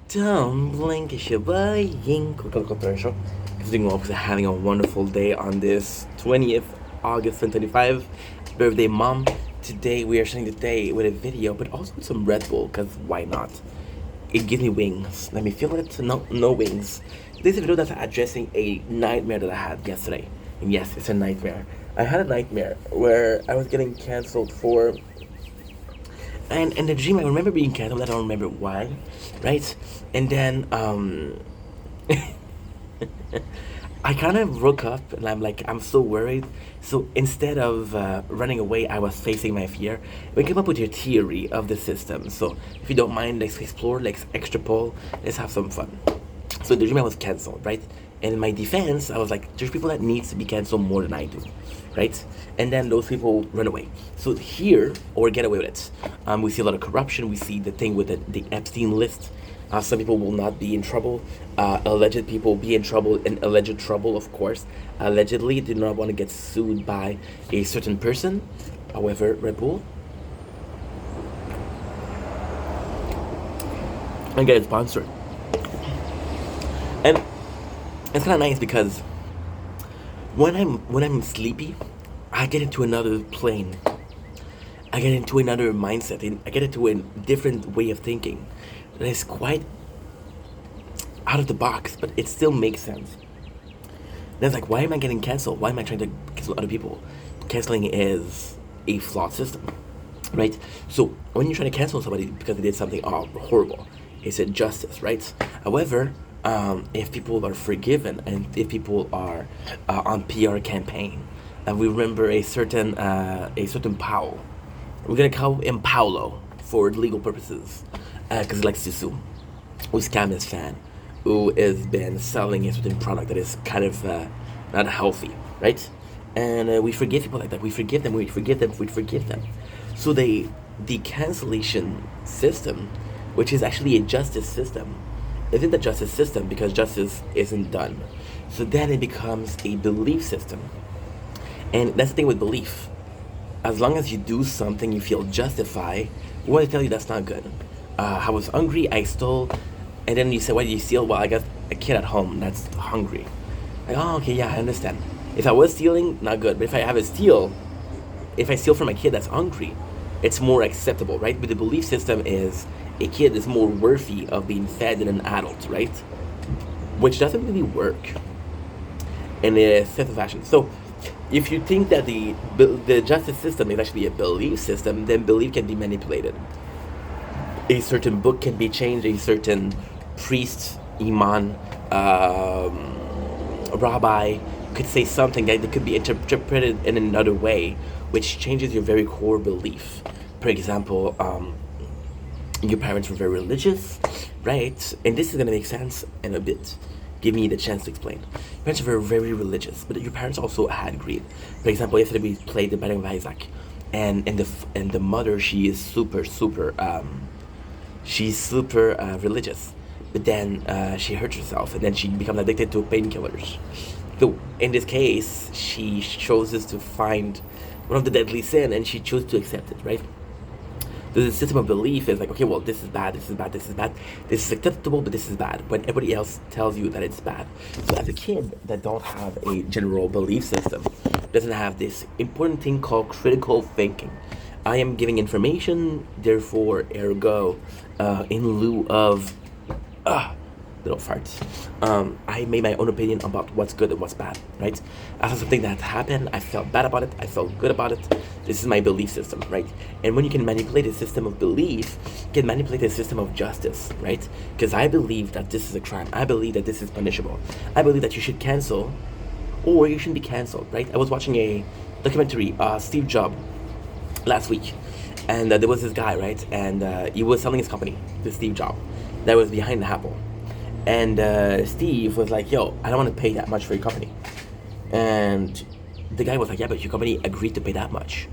Don't blink, it's your boy Ying. Quick little commercial. Everything well, because having a wonderful day on this 20th August 2025 birthday, mom. Today we are starting the day with a video, but also with some Red Bull, because why not? It gives me wings. Let me feel it. No, no wings. This is a video that's addressing a nightmare that I had yesterday. And yes, it's a nightmare. I had a nightmare where I was getting canceled for and in the dream I remember being canceled. I don't remember why, right? And then I kind of woke up and I'm like, I'm so worried. So instead of running away, I was facing my fear. We came up with your theory of the system. So if you don't mind, let's explore, let's extrapole, let's have some fun. So the dream I was cancelled, right? And in my defense, I was like, there's people that needs to be canceled more than I do, right? And then those people run away. So here, or get away with it. We see a lot of corruption. We see the thing with the Epstein list. Some people will not be in trouble. Alleged people be in trouble, and alleged trouble, of course. Allegedly, do not want to get sued by a certain person. However, Red Bull, I get it sponsored. And it's kind of nice because when I'm sleepy, I get into another plane. I get into another mindset. And I get into a different way of thinking. That is quite out of the box, but it still makes sense. Then it's like, why am I getting canceled? Why am I trying to cancel other people? Canceling is a flawed system, right? So when you're trying to cancel somebody because they did something horrible, it's a justice, right? However, if people are forgiven and if people are on PR campaign, and we remember a certain Powell, we're gonna call him Paulo for legal purposes, because he likes to sue, who scammed his fan, who has been selling a certain product that is kind of not healthy, right? And we forgive people like that. We forgive them. We forgive them. We forgive them. So the cancellation system, which is actually a justice system, isn't a justice system because justice isn't done. So then it becomes a belief system, and that's the thing with belief. As long as you do something you feel justified, we want to tell you that's not good. I was hungry, I stole, and then you say, why did you steal? Well, I got a kid at home that's hungry. Like, oh, okay, yeah, I understand. If I was stealing, not good. But if I steal from a kid that's hungry, it's more acceptable, right? But the belief system is a kid is more worthy of being fed than an adult, right? Which doesn't really work in a sense of fashion. So if you think that the justice system is actually a belief system, then belief can be manipulated. A certain book can be changed, a certain priest, imam, rabbi could say something that could be interpreted in another way, which changes your very core belief. For example, your parents were very religious, right? And this is gonna make sense in a bit. Give me the chance to explain. Your parents were very religious, but your parents also had greed. For example, yesterday we played the Binding of Isaac, and the mother, she is super religious, but then she hurts herself, and then she becomes addicted to painkillers. So in this case, she chooses to find one of the deadly sin, and she chose to accept it, right? The system of belief is like, okay, well, this is bad, this is bad, this is bad, this is acceptable, but this is bad, when everybody else tells you that it's bad. So as a kid that don't have a general belief system, doesn't have this important thing called critical thinking. I am giving information, therefore, ergo, in lieu of little farts. I made my own opinion about what's good and what's bad, right? After something that happened, I felt bad about it, I felt good about it. This is my belief system, right? And when you can manipulate a system of belief, you can manipulate a system of justice, right? Because I believe that this is a crime. I believe that this is punishable. I believe that you should cancel or you shouldn't be canceled, right? I was watching a documentary, Steve Jobs, last week, and there was this guy, right? And he was selling his company to Steve Jobs that was behind Apple. And Steve was like, yo, I don't want to pay that much for your company. And the guy was like, yeah, but your company agreed to pay that much.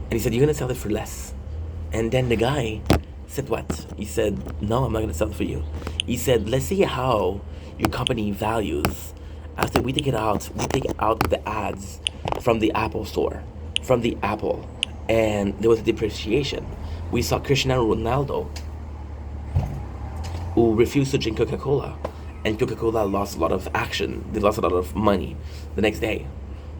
And he said, you're going to sell it for less. And then the guy said, what? He said, no, I'm not going to sell it for you. He said, let's see how your company values after we take out the ads from the Apple store, from the Apple. And there was a depreciation. We saw Cristiano Ronaldo who refused to drink Coca-Cola, and Coca-Cola lost a lot of action. They lost a lot of money the next day.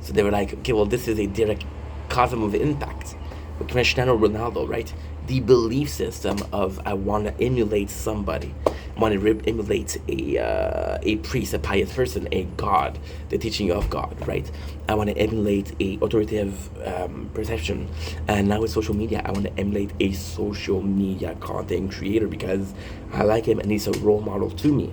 So they were like, okay, well, this is a direct cause of impact. With Cristiano Ronaldo, right? The belief system of I want to emulate somebody, I want to emulate a priest, a pious person, a god, the teaching of God, right? I want to emulate a authoritative perception, and now with social media, I want to emulate a social media content creator because I like him and he's a role model to me.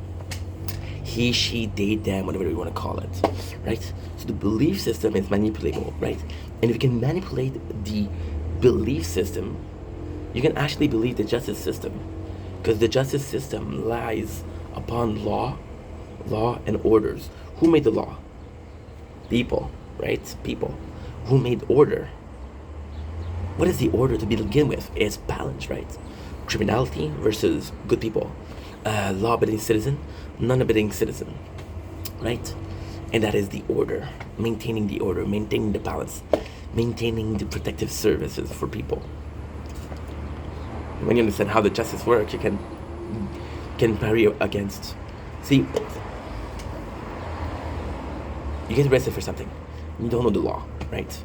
He, she, they, them, whatever you want to call it, right? So the belief system is manipulable, right? And if you can manipulate the belief system, you can actually believe the justice system, because the justice system lies upon law and orders. Who made the law? People, right? People. Who made order? What is the order to begin with? It's balance, right? Criminality versus good people. Law-abiding citizen, non-abiding citizen, right? And that is the order. Maintaining the order, maintaining the balance, maintaining the protective services for people. When you understand how the justice works, you can parry against. See, you get arrested for something. You don't know the law, right?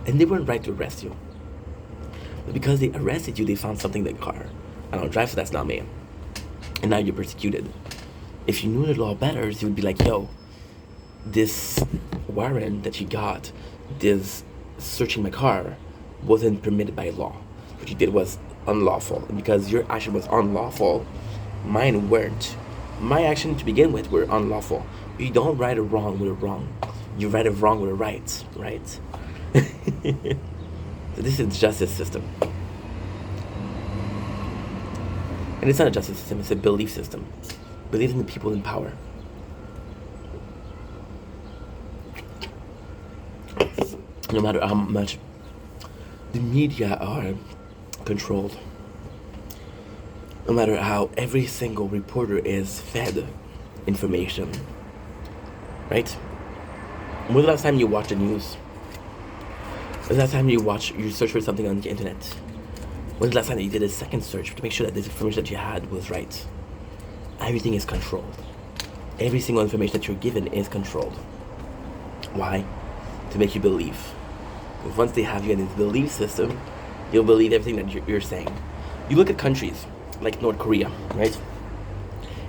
And they weren't right to arrest you. But because they arrested you, they found something in the car. I don't drive, so that's not me. And now you're persecuted. If you knew the law better, you would be like, yo, this warrant that you got, this searching my car, wasn't permitted by law. What you did was unlawful. And because your action was unlawful, mine weren't. My action to begin with were unlawful. You don't right a wrong with a wrong. You right a wrong with a right, right? So this is the justice system. And it's not a justice system, it's a belief system. Believe in the people in power. No matter how much the media are controlled, no matter how every single reporter is fed information, right? When was the last time you watched the news? When was the last time you searched for something on the internet? When was the last time that you did a second search to make sure that this information that you had was right? Everything is controlled. Every single information that you're given is controlled. Why? To make you believe. Because once they have you in this belief system, you'll believe everything that you're saying. You look at countries like North Korea, right?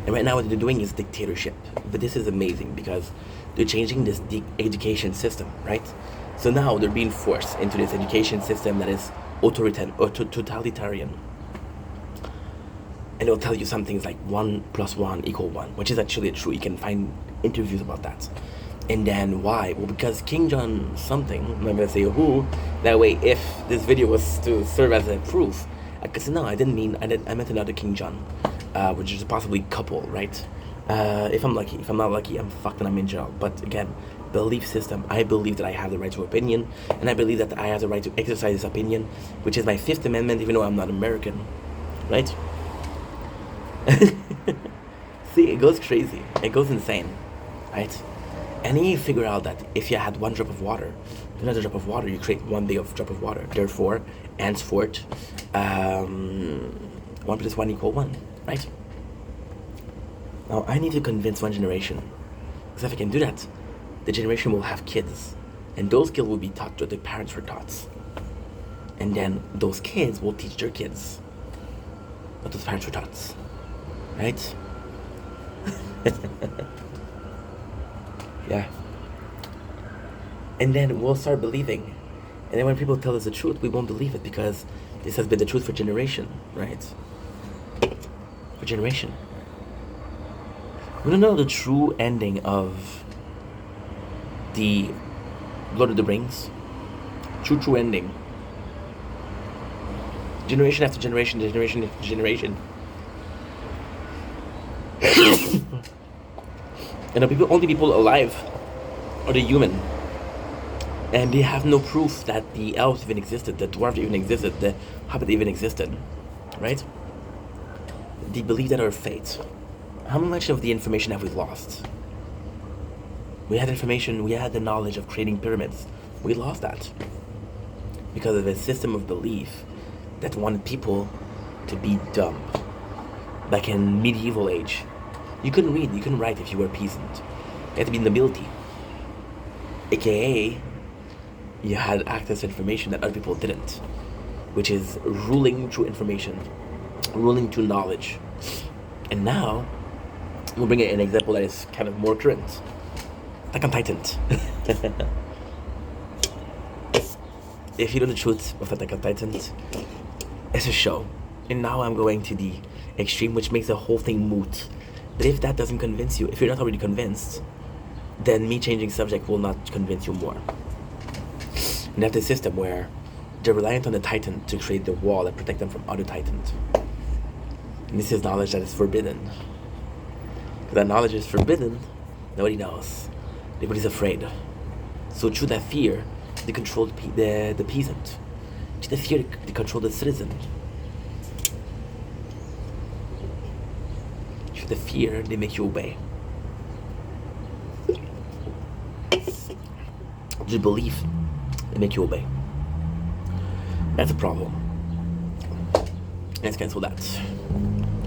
And right now what they're doing is dictatorship. But this is amazing because they're changing this education system, right? So now they're being forced into this education system that is authoritarian or totalitarian. And it'll tell you some things like 1 + 1 = 1, which is actually true. You can find interviews about that. And then why? Well, because King John something, I'm not gonna say who, that way if this video was to serve as a proof, I could say, no, I meant another King John, which is possibly couple, right? If I'm lucky. If I'm not lucky, I'm fucked and I'm in jail. But again, belief system, I believe that I have the right to opinion, and I believe that I have the right to exercise this opinion, which is my 5th Amendment, even though I'm not American, right? See, it goes crazy. It goes insane, right? And then you figure out that if you had 1 drop of water, another drop of water, you create 1 big of drop of water. Therefore, henceforth, 1 + 1 = 1, right? Now, I need to convince one generation. Because if I can do that, the generation will have kids. And those kids will be taught what their parents were taught. And then those kids will teach their kids what those parents were taught. Right? Yeah. And then we'll start believing. And then when people tell us the truth, we won't believe it because this has been the truth for generation, right? For generation. We don't know the true ending of the Lord of the Rings. True ending. Generation after generation, generation after generation. And the only people alive are the human. And they have no proof that the elves even existed, the dwarves even existed, the hobbit even existed. Right? They believe that our fate. How much of the information have we lost? We had information, we had the knowledge of creating pyramids. We lost that. Because of a system of belief that wanted people to be dumb. Like in medieval age, you couldn't read, you couldn't write if you were a peasant. You had to be nobility. AKA, you had access to information that other people didn't, which is ruling through information, ruling through knowledge. And now, we'll bring an example that is kind of more current. Attack on Titan. If you know the truth of Attack on Titan, it's a show. And now I'm going to the extreme, which makes the whole thing moot. But if that doesn't convince you, if you're not already convinced, then me changing subject will not convince you more. And that's a system where they're reliant on the Titan to create the wall that protect them from other Titans. And this is knowledge that is forbidden. Because that knowledge is forbidden, nobody knows. Everybody's afraid. So through that fear, they control the peasant. Through the fear, they control the citizen. Through the fear, they make you obey. Through belief, they make you obey. That's a problem. Let's cancel that.